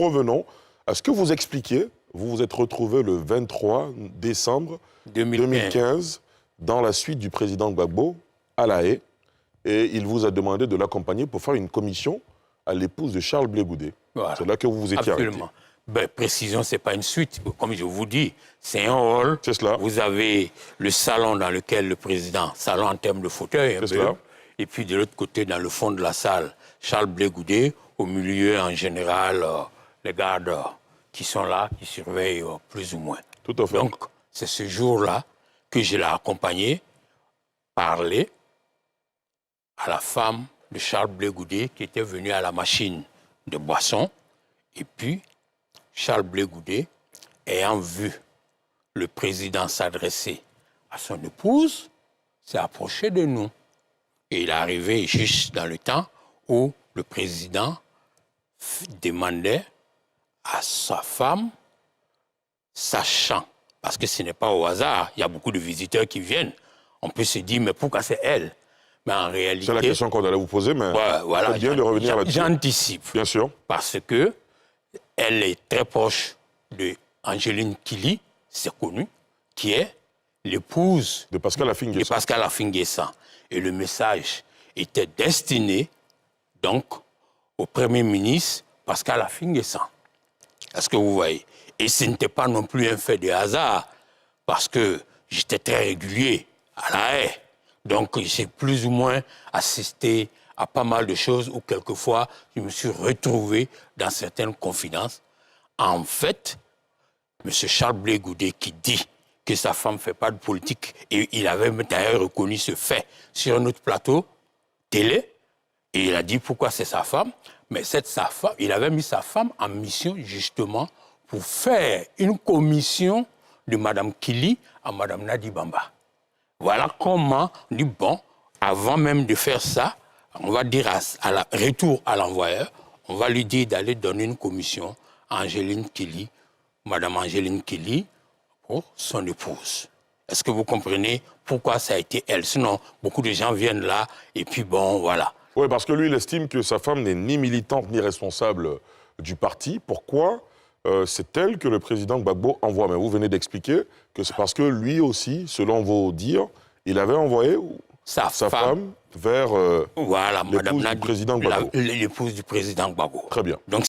Revenons à ce que vous expliquiez. Vous vous êtes retrouvé le 23 décembre 2015 dans la suite du président Gbagbo à La Haye. Et il vous a demandé de l'accompagner pour faire une commission à l'épouse de Charles Blé Goudé. Voilà. C'est là que vous vous étiez Absolument. arrêté. Ben, précision, ce n'est pas une suite. Comme je vous dis, c'est un hall. C'est cela. Vous avez le salon dans lequel le président, salon en termes de fauteuil, C'est cela. et puis de l'autre côté, dans le fond de la salle, Charles Blé Goudé, au milieu, en général, les gardes qui sont là, qui surveillent plus ou moins. Tout à fait. Donc, c'est ce jour-là que je l'ai accompagné parler à la femme de Charles Blé Goudé qui était venue à la machine de boisson. Et puis, Charles Blé Goudé, ayant vu le président s'adresser à son épouse, s'est approché de nous. Et il est arrivé juste dans le temps où le président demandait à sa femme, sachant, parce que ce n'est pas au hasard, il y a beaucoup de visiteurs qui viennent, on peut se dire, mais pourquoi c'est elle? Mais en réalité... C'est la question qu'on allait vous poser, mais voilà, c'est bien de revenir là-dessus. J'anticipe. Bien sûr. Parce que elle est très proche de Angeline Kili, c'est connu, qui est l'épouse de Pascal Affi-N'Guessan. Et le message était destiné, donc, au Premier ministre Pascal Affi-N'Guessan. Est-ce que vous voyez? Et ce n'était pas non plus un fait de hasard, parce que j'étais très régulier à La Haye. Donc, j'ai plus ou moins assisté à pas mal de choses où, quelquefois, je me suis retrouvé dans certaines confidences. En fait, M. Charles Blé Goudé qui dit que sa femme ne fait pas de politique, et il avait d'ailleurs reconnu ce fait sur un autre plateau télé, et il a dit pourquoi c'est sa femme, mais il avait mis sa femme en mission justement pour faire une commission de Mme Kili à Mme Nadi Bamba. Voilà comment on dit, bon, avant même de faire ça, on va dire retour à l'envoyeur, on va lui dire d'aller donner une commission à Angeline Kili, Mme Angeline Kili, pour son épouse. Est-ce que vous comprenez pourquoi ça a été elle? Sinon, beaucoup de gens viennent là, et puis bon, voilà. Oui, parce que lui, il estime que sa femme n'est ni militante ni responsable du parti. Pourquoi c'est elle que le président Gbagbo envoie? Mais vous venez d'expliquer que c'est parce que lui aussi, selon vos dires, il avait envoyé sa femme vers voilà, l'épouse du président Gbagbo. L'épouse du président Gbagbo. Très bien. Donc,